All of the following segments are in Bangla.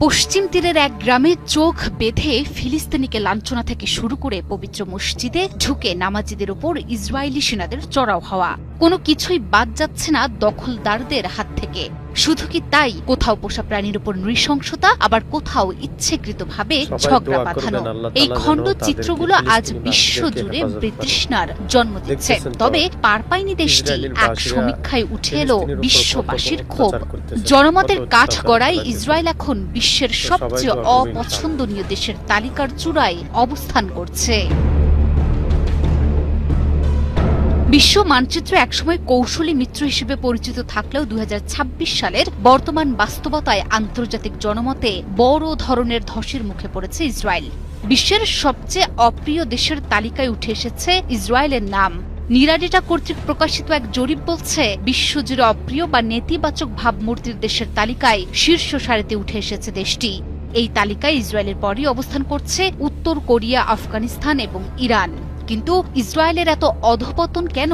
পশ্চিম তীরের এক গ্রামে চোখ বেঁধে ফিলিস্তিনিকে লাঞ্ছনা থেকে শুরু করে পবিত্র মসজিদে ঢুকে নামাজিদের উপর ইসরায়েলি সেনাদের চড়াও হওয়া, কোনো কিছুই বাদ যাচ্ছে না দখলদারদের হাত থেকে। শুধু কি তাই, কোথাও পোষা প্রাণীর উপর নৃশংসতা, আবার কোথাও ইচ্ছেকৃতভাবে ঝগড়া বাঁধানো। এই খণ্ড চিত্রগুলো আজ বিশ্বজুড়ে বিতৃষ্ণার জন্ম দিচ্ছে। তবে পার পায়নি দেশটি। এক সমীক্ষায় উঠে এলো বিশ্ববাসীর ক্ষোভ। জনমতের কাঠগড়ায় ইসরায়েল এখন বিশ্বের সবচেয়ে অপছন্দনীয় দেশের তালিকার চূড়ায় অবস্থান করছে। বিশ্ব মানচিত্র একসময় কৌশলী মিত্র হিসেবে পরিচিত থাকলেও ২০২৬ সালের বর্তমান বাস্তবতায় আন্তর্জাতিক জনমতে বড় ধরনের ধসের মুখে পড়েছে ইসরায়েল। বিশ্বের সবচেয়ে অপ্রিয় দেশের তালিকায় উঠে এসেছে ইসরায়েলের নাম। নিরাডেটা কর্তৃক প্রকাশিত এক জরিপ বলছে, বিশ্বজুড়ে অপ্রিয় বা নেতিবাচক ভাবমূর্তির দেশের তালিকায় শীর্ষ সারিতে উঠে এসেছে দেশটি। এই তালিকায় ইসরায়েলের পরই অবস্থান করছে উত্তর কোরিয়া, আফগানিস্তান এবং ইরান। কিন্তু ইসরায়েলের এত অধঃপতন কেন?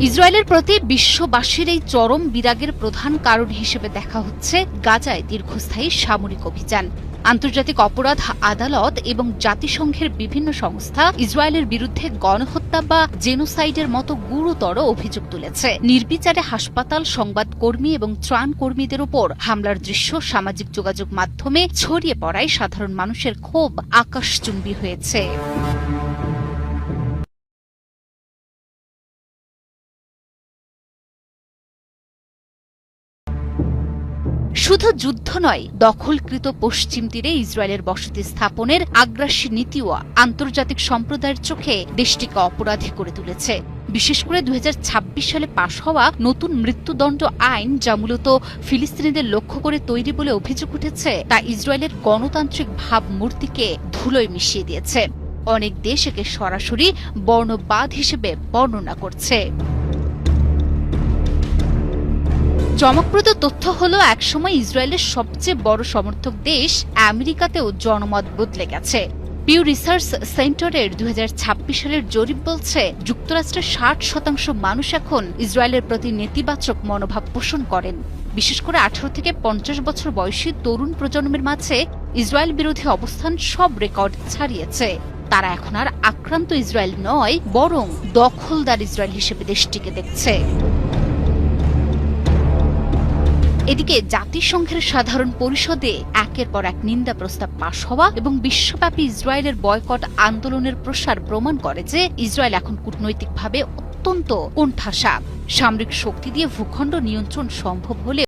ইসরায়েলের প্রতি বিশ্ববাসীর এই চরম বিরাগের প্রধান কারণ হিসেবে দেখা হচ্ছে গাজায় দীর্ঘস্থায়ী সামরিক অভিযান। আন্তর্জাতিক অপরাধ আদালত এবং জাতিসংঘের বিভিন্ন সংস্থা ইসরায়েলের বিরুদ্ধে গণহত্যা বা জেনোসাইডের মতো গুরুতর অভিযোগ তুলেছে। নির্বিচারে হাসপাতাল, সংবাদকর্মী এবং ত্রাণকর্মীদের উপর হামলার দৃশ্য সামাজিক যোগাযোগ মাধ্যমে ছড়িয়ে পড়ায় সাধারণ মানুষের ক্ষোভ আকাশচুম্বী হয়েছে। শুধু যুদ্ধ নয়, দখলকৃত পশ্চিম তীরে ইসরায়েলের বসতি স্থাপনের আগ্রাসী নীতিও আন্তর্জাতিক সম্প্রদায়ের চোখে দেশটিকে অপরাধী করে তুলেছে। বিশেষ করে ২০২৬ সালে পাশ হওয়া নতুন মৃত্যুদণ্ড আইন, যা মূলত ফিলিস্তিনিদের লক্ষ্য করে তৈরি বলে অভিযোগ উঠেছে, তা ইসরায়েলের গণতান্ত্রিক ভাবমূর্তিকে ধুলোয় মিশিয়ে দিয়েছে। অনেক দেশ একে সরাসরি বর্ণবাদ হিসেবে বর্ণনা করছে। চমকপ্রদ তথ্য হলো, একসময় ইসরায়েলের সবচেয়ে বড় সমর্থক দেশ আমেরিকাতেও জনমত বদলে গেছে। পিউ রিসার্চ সেন্টারের ২০২৬ সালের জরিপ বলছে, যুক্তরাষ্ট্রের ৬০% মানুষ এখন ইসরায়েলের প্রতি নেতিবাচক মনোভাব পোষণ করেন। বিশেষ করে ১৮ থেকে ৫০ বছর বয়সী তরুণ প্রজন্মের মাঝে ইসরায়েল বিরোধী অবস্থান সব রেকর্ড ছাড়িয়েছে। তারা এখন আর আক্রান্ত ইসরায়েল নয়, বরং দখলদার ইসরায়েল হিসেবে দেশটিকে দেখছে। এদিকে জাতিসংঘের সাধারণ পরিষদে একের পর এক নিন্দা প্রস্তাব পাশ হওয়া এবং বিশ্বব্যাপী ইসরায়েলের বয়কট আন্দোলনের প্রসার প্রমাণ করে যে ইসরায়েল এখন কূটনৈতিকভাবে অত্যন্ত কোণঠাসা। সামরিক শক্তি দিয়ে ভূখণ্ড নিয়ন্ত্রণ সম্ভব হলে